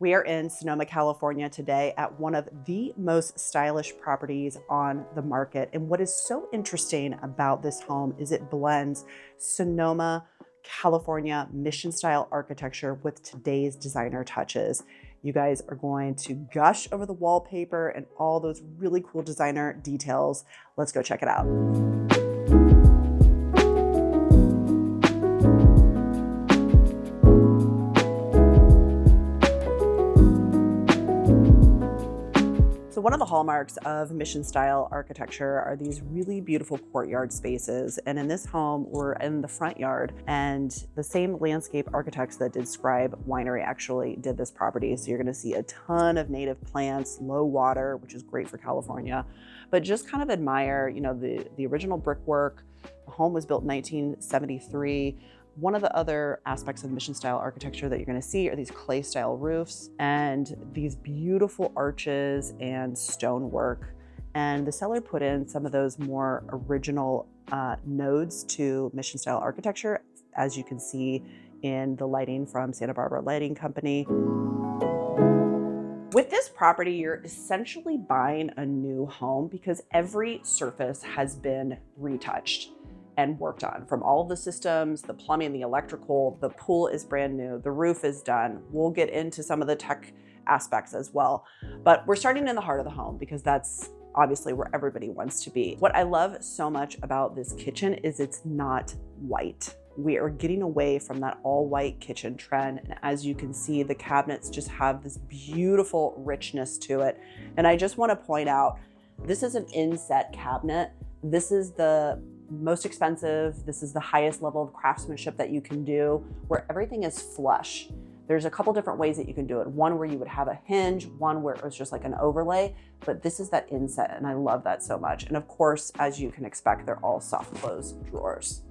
We are in Sonoma, California today at one of the most stylish properties on the market. And what is so interesting about this home is it blends Sonoma, California mission style architecture with today's designer touches. You guys are going to gush over the wallpaper and all those really cool designer details. Let's go check it out. So one of the hallmarks of mission style architecture are these really beautiful courtyard spaces. And in this home, we're in the front yard, and the same landscape architects that did Scribe Winery actually did this property. So you're gonna see a ton of native plants, low water, which is great for California, but just kind of admire, the original brickwork. The home was built in 1973. One of the other aspects of mission style architecture that you're going to see are these clay style roofs and these beautiful arches and stonework. And the seller put in some of those more original nodes to mission style architecture, as you can see in the lighting from Santa Barbara Lighting Company. With this property, you're essentially buying a new home because every surface has been retouched and worked on, from all of the systems, the plumbing, the electrical. The pool is brand new, the roof is done. We'll get into some of the tech aspects as well, but we're starting in the heart of the home because that's obviously where everybody wants to be. What I love so much about this kitchen is it's not white. We are getting away from that all white kitchen trend. And as you can see, the cabinets just have this beautiful richness to it. And I just want to point out, this is an inset cabinet. This is the most expensive. This is the highest level of craftsmanship that you can do, where everything is flush. There's a couple different ways that you can do it. One where you would have a hinge, one where it was just like an overlay, but this is that inset, and I love that so much. And of course, as you can expect, they're all soft close drawers.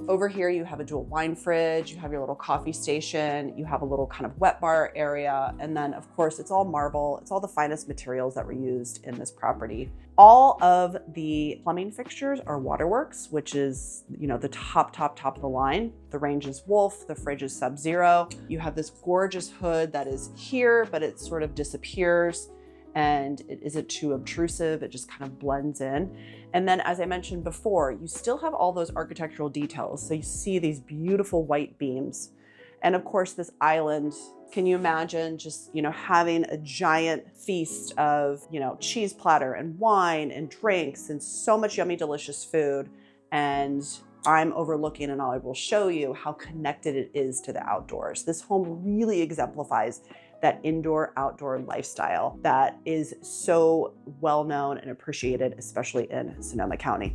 Over here, you have a dual wine fridge, you have your little coffee station, you have a little kind of wet bar area, and then of course, it's all marble. It's all the finest materials that were used in this property. All of the plumbing fixtures are Waterworks, which is, the top of the line. The range is Wolf, the fridge is Sub-Zero. You have this gorgeous hood that is here, but it sort of disappears, and it isn't too obtrusive. It just kind of blends in. And then, as I mentioned before, you still have all those architectural details. So you see these beautiful white beams. And of course, this island, can you imagine just, having a giant feast of, cheese platter and wine and drinks and so much yummy, delicious food. And I'm overlooking, and I will show you how connected it is to the outdoors. This home really exemplifies that indoor-outdoor lifestyle that is so well known and appreciated, especially in Sonoma County.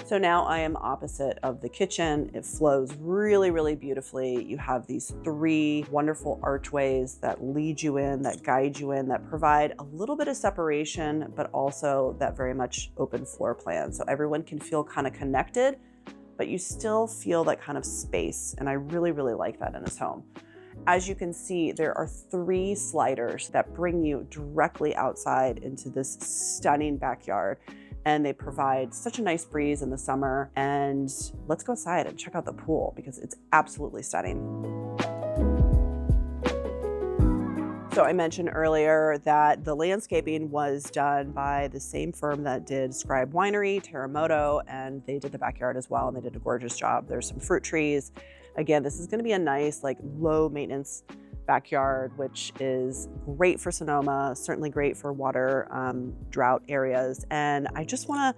So now I am opposite of the kitchen. It flows really, really beautifully. You have these 3 wonderful archways that lead you in, that guide you in, that provide a little bit of separation, but also that very much open floor plan. So everyone can feel kind of connected, but you still feel that kind of space. And I really, really like that in this home. As you can see, there are 3 sliders that bring you directly outside into this stunning backyard. And they provide such a nice breeze in the summer. And let's go outside and check out the pool because it's absolutely stunning. So I mentioned earlier that the landscaping was done by the same firm that did Scribe Winery, Terremoto, and they did the backyard as well, and they did a gorgeous job. There's some fruit trees. Again, this is gonna be a nice, low maintenance backyard, which is great for Sonoma, certainly great for water drought areas. And I just wanna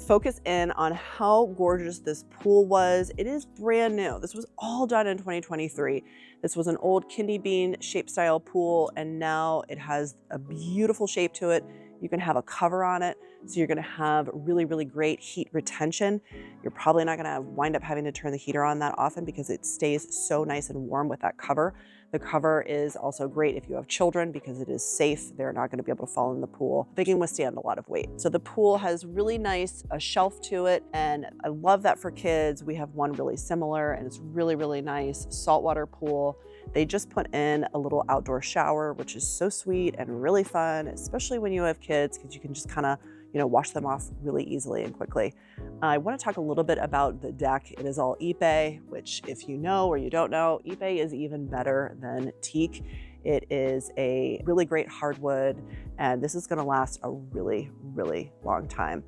focus in on how gorgeous this pool was. It is brand new. This was all done in 2023. This was an old kidney bean shape style pool, and now it has a beautiful shape to it. You can have a cover on it, so you're gonna have really, really great heat retention. You're probably not gonna wind up having to turn the heater on that often because it stays so nice and warm with that cover. The cover is also great if you have children because it is safe. They're not gonna be able to fall in the pool. They can withstand a lot of weight. So the pool has really nice, a shelf to it, and I love that for kids. We have one really similar, and it's really, really nice saltwater pool. They just put in a little outdoor shower, which is so sweet and really fun, especially when you have kids, because you can just kind of wash them off really easily and quickly. I want to talk a little bit about the deck. It is all Ipe, which if you know or you don't know, Ipe is even better than teak. It is a really great hardwood, and this is going to last a really, really long time.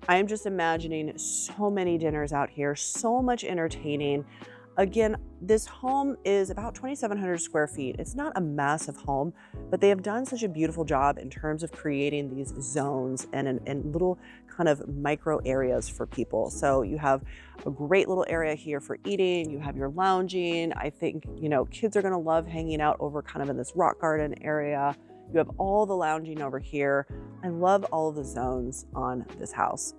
I am just imagining so many dinners out here, so much entertaining. Again, this home is about 2,700 square feet. It's not a massive home, but they have done such a beautiful job in terms of creating these zones and little kind of micro areas for people. So you have a great little area here for eating. You have your lounging. I think, kids are gonna love hanging out over kind of in this rock garden area. You have all the lounging over here. I love all of the zones on this house.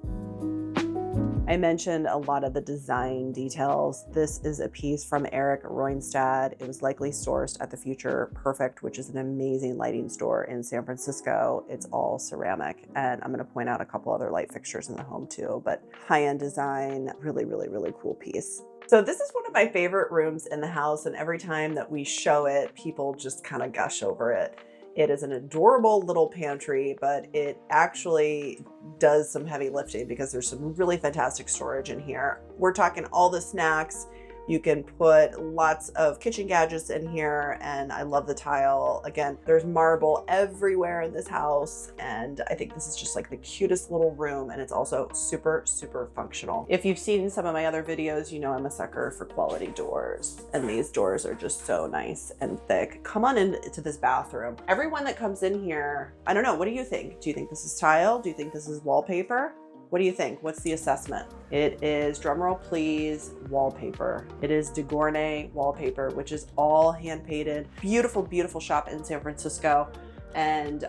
I mentioned a lot of the design details. This is a piece from Eric Roinstad. It was likely sourced at the Future Perfect, which is an amazing lighting store in San Francisco. It's all ceramic, and I'm gonna point out a couple other light fixtures in the home too, but high-end design, really, really, really cool piece. So this is one of my favorite rooms in the house, and every time that we show it, people just kind of gush over it. It is an adorable little pantry, but it actually does some heavy lifting because there's some really fantastic storage in here. We're talking all the snacks. You can put lots of kitchen gadgets in here, and I love the tile. Again, there's marble everywhere in this house, and I think this is just like the cutest little room, and it's also super, super functional. If you've seen some of my other videos, you know I'm a sucker for quality doors, and these doors are just so nice and thick. Come on into this bathroom. Everyone that comes in here, I don't know, what do you think? Do you think this is tile? Do you think this is wallpaper? What do you think? What's the assessment? It is, drumroll please, wallpaper. It is De Gournay wallpaper, which is all hand painted. Beautiful, beautiful shop in San Francisco. And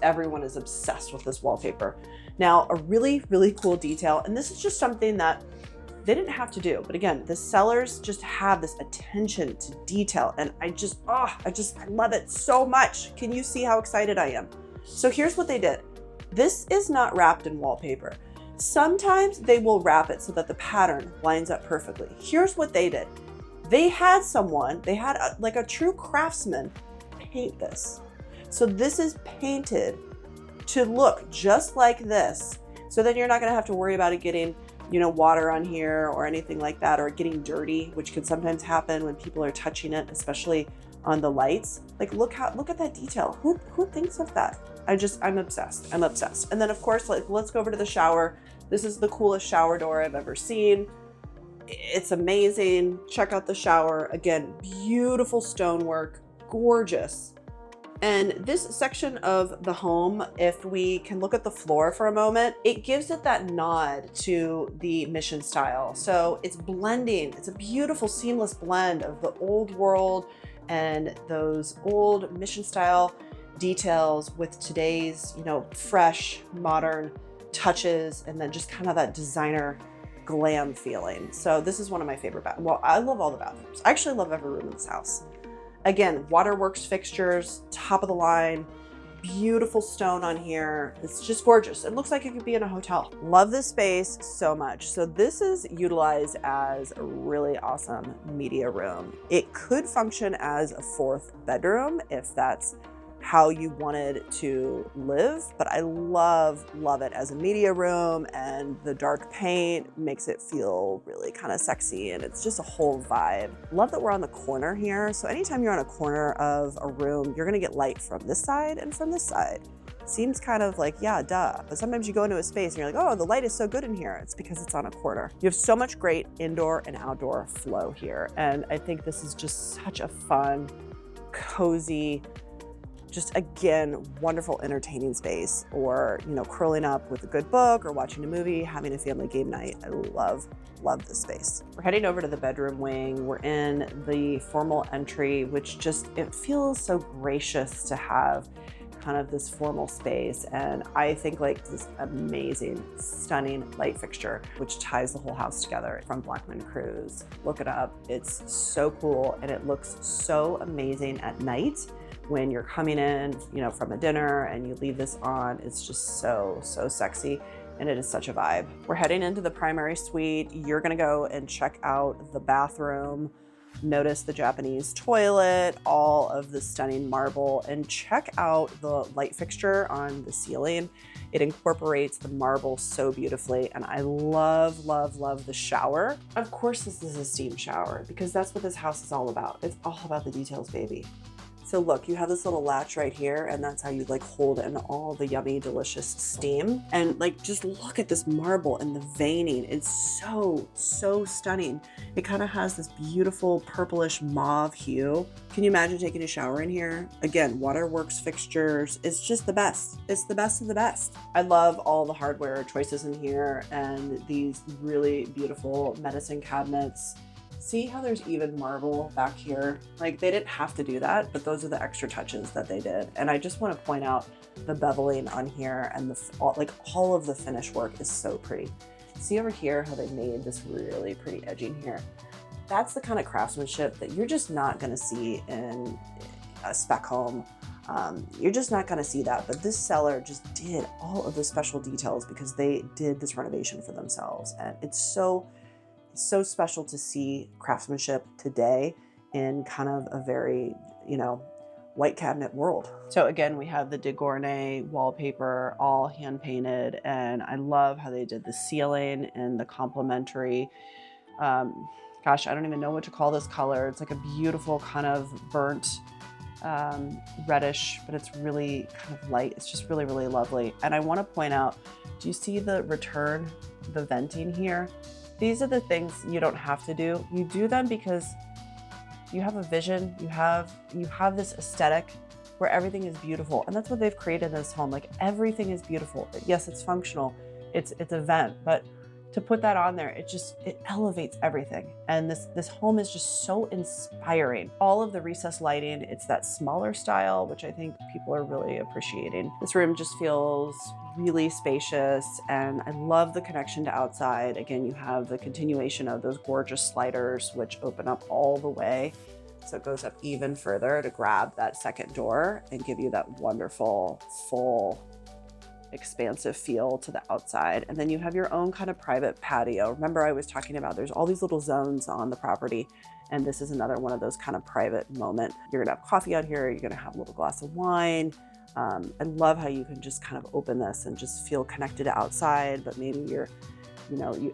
everyone is obsessed with this wallpaper. Now, a really, really cool detail, and this is just something that they didn't have to do. But again, the sellers just have this attention to detail. And I love it so much. Can you see how excited I am? So here's what they did. This is not wrapped in wallpaper. Sometimes they will wrap it so that the pattern lines up perfectly. Here's what they did. They had a true craftsman paint this. So this is painted to look just like this. So then you're not gonna have to worry about it getting, water on here or anything like that, or getting dirty, which can sometimes happen when people are touching it, especially on the lights. Like look at that detail. Who thinks of that? I'm obsessed. I'm obsessed. And then of course, let's go over to the shower. This is the coolest shower door I've ever seen. It's amazing. Check out the shower. Again, beautiful stonework, gorgeous. And this section of the home, if we can look at the floor for a moment, it gives it that nod to the Mission style. So it's blending. It's a beautiful seamless blend of the old world and those old Mission style details with today's, fresh, modern touches, and then just kind of that designer glam feeling. So this is one of my favorite bathrooms. Well, I love all the bathrooms. I actually love every room in this house. Again, waterworks fixtures, top of the line, beautiful stone on here. It's just gorgeous. It looks like it could be in a hotel. Love this space so much. So this is utilized as a really awesome media room. It could function as a fourth bedroom if that's how you wanted to live, but I love it as a media room, and the dark paint makes it feel really kind of sexy, and it's just a whole vibe. Love that we're on the corner here. So anytime you're on a corner of a room, you're gonna get light from this side and from this side. Seems kind of like, yeah, duh. But sometimes you go into a space and you're like, oh, the light is so good in here. It's because it's on a corner. You have so much great indoor and outdoor flow here. And I think this is just such a fun, cozy, just again, wonderful entertaining space, or, curling up with a good book or watching a movie, having a family game night. I love this space. We're heading over to the bedroom wing. We're in the formal entry, which it feels so gracious to have kind of this formal space. And I think this amazing, stunning light fixture, which ties the whole house together from Blackman Cruise. Look it up. It's so cool. And it looks so amazing at night when you're coming in, from a dinner and you leave this on. It's just so sexy, and it is such a vibe. We're heading into the primary suite. You're gonna go and check out the bathroom, notice the Japanese toilet, all of the stunning marble, and check out the light fixture on the ceiling. It incorporates the marble so beautifully. And I love, love, love the shower. Of course, this is a steam shower because that's what this house is all about. It's all about the details, baby. So look, you have this little latch right here, and that's how you like hold in all the yummy, delicious steam. And like, just look at this marble and the veining. It's so, so stunning. It kind of has this beautiful purplish mauve hue. Can you imagine taking a shower in here? Again, waterworks fixtures. It's just the best. It's the best of the best. I love all the hardware choices in here and these really beautiful medicine cabinets. See how there's even marble back here? Like, they didn't have to do that, but those are the extra touches that they did. And I just want to point out the beveling on here and all of the finish work is so pretty. See over here how they made this really pretty edging here. That's the kind of craftsmanship that you're just not going to see in a spec home. You're just not going to see that, but this seller just did all of the special details because they did this renovation for themselves. And it's so special to see craftsmanship today in kind of a very, white cabinet world. So again, we have the de Gournay wallpaper, all hand painted, and I love how they did the ceiling and the complementary, gosh, I don't even know what to call this color. It's like a beautiful kind of burnt reddish, but it's really kind of light. It's just really, really lovely. And I want to point out, do you see the return, the venting here? These are the things you don't have to do. You do them because you have a vision, you have this aesthetic where everything is beautiful. And that's what they've created in this home. Like, everything is beautiful. Yes, it's functional, it's a vent, but to put that on there, it elevates everything. And this home is just so inspiring. All of the recessed lighting, it's that smaller style, which I think people are really appreciating. This room just feels really spacious, and I love the connection to outside. Again, you have the continuation of those gorgeous sliders, which open up all the way. So it goes up even further to grab that second door and give you that wonderful, full, expansive feel to the outside. And then you have your own kind of private patio. Remember, I was talking about there's all these little zones on the property, and this is another one of those kind of private moment. You're gonna have coffee out here, you're gonna have a little glass of wine. I love how you can just kind of open this and just feel connected to outside, but maybe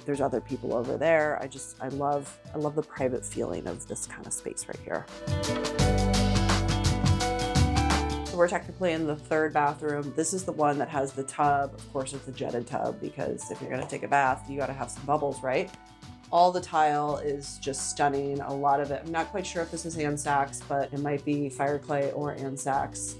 there's other people over there. I love the private feeling of this kind of space right here. So we're technically in the third bathroom. This is the one that has the tub. Of course, it's a jetted tub because if you're gonna take a bath, you gotta have some bubbles, right? All the tile is just stunning. A lot of it, I'm not quite sure if this is Ansax, but it might be fire clay or Ansax.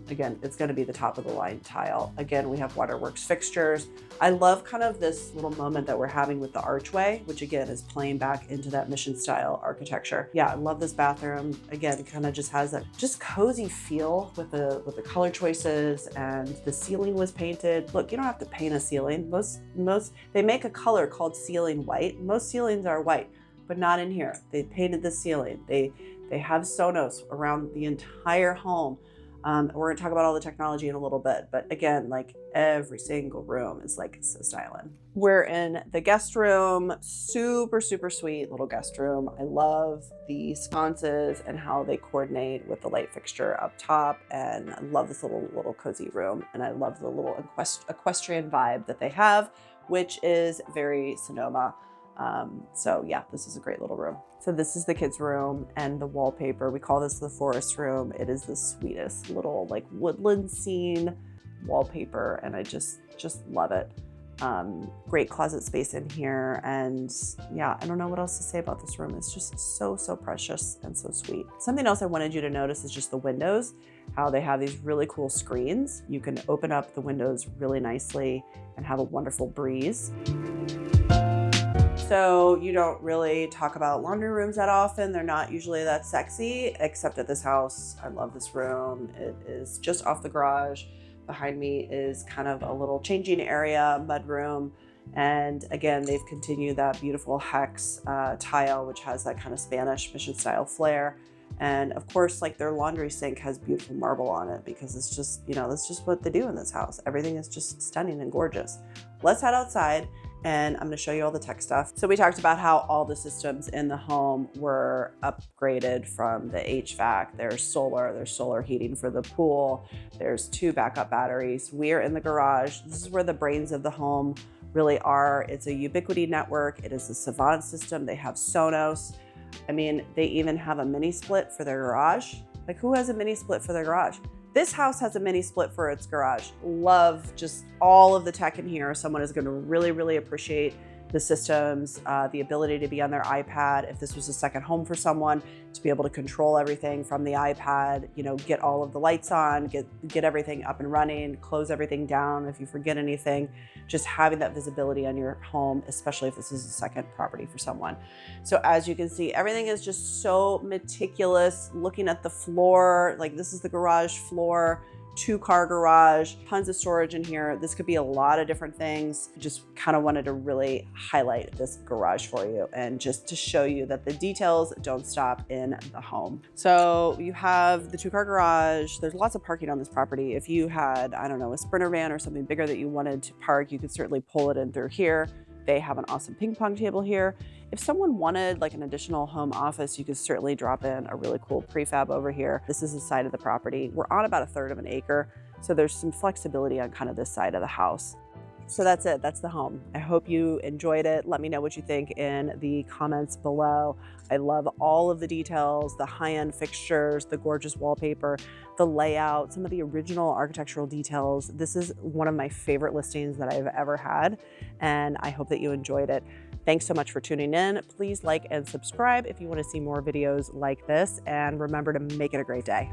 Again, it's gonna be the top of the line tile. Again, we have waterworks fixtures. I love kind of this little moment that we're having with the archway, which again is playing back into that mission style architecture. Yeah, I love this bathroom. Again, kind of just has that just cozy feel with the color choices, and the ceiling was painted. Look, you don't have to paint a ceiling. Most they make a color called ceiling white. Most ceilings are white, but not in here. They painted the ceiling. They have Sonos around the entire home. We're gonna talk about all the technology in a little bit, but again, like, every single room is like so styling. We're in the guest room, super, super sweet little guest room. I love the sconces and how they coordinate with the light fixture up top, and I love this little cozy room, and I love the little equestrian vibe that they have, which is very Sonoma. So yeah, this is a great little room. So this is the kids' room, and the wallpaper, we call this the forest room. It is the sweetest little like woodland scene wallpaper, and I just love it. Great closet space in here, and yeah, I don't know what else to say about this room. It's just so precious and so sweet. Something else I wanted you to notice is just the windows, how they have these really cool screens. You can open up the windows really nicely and have a wonderful breeze. So you don't really talk about laundry rooms that often. They're not usually that sexy, except at this house. I love this room. It is just off the garage. Behind me is kind of a little changing area, mud room. And again, they've continued that beautiful hex tile, which has that kind of Spanish mission style flair. And of course, like, their laundry sink has beautiful marble on it because it's just, that's just what they do in this house. Everything is just stunning and gorgeous. Let's head outside and I'm going to show you all the tech stuff. So we talked about how all the systems in the home were upgraded from the HVAC. There's solar heating for the pool. There's 2 backup batteries. We're in the garage. This is where the brains of the home really are. It's a Uqibiti network. It is a Savant system. They have Sonos. I mean, they even have a mini split for their garage. Like, who has a mini split for their garage? This house has a mini split for its garage. Love just all of the tech in here. Someone is going to really, really appreciate the systems, the ability to be on their iPad. If this was a second home for someone, to be able to control everything from the iPad, you know, get all of the lights on, get everything up and running, close everything down if you forget anything, just having that visibility on your home, especially if this is a second property for someone. So as you can see, everything is just so meticulous. Looking at the floor, like this is the garage floor, 2-car garage, tons of storage in here. This could be a lot of different things. Just kind of wanted to really highlight this garage for you and just to show you that the details don't stop in the home. So you have the 2-car garage. There's lots of parking on this property. If you had, I don't know, a Sprinter van or something bigger that you wanted to park, you could certainly pull it in through here. They have an awesome ping pong table here. If someone wanted like an additional home office, you could certainly drop in a really cool prefab over here. This is the side of the property. We're on about 1/3 of an acre, so there's some flexibility on kind of this side of the house. So that's it, that's the home. I hope you enjoyed it. Let me know what you think in the comments below. I love all of the details, the high-end fixtures, the gorgeous wallpaper, the layout, some of the original architectural details. This is one of my favorite listings that I've ever had, and I hope that you enjoyed it. Thanks so much for tuning in. Please like and subscribe if you want to see more videos like this, and remember to make it a great day.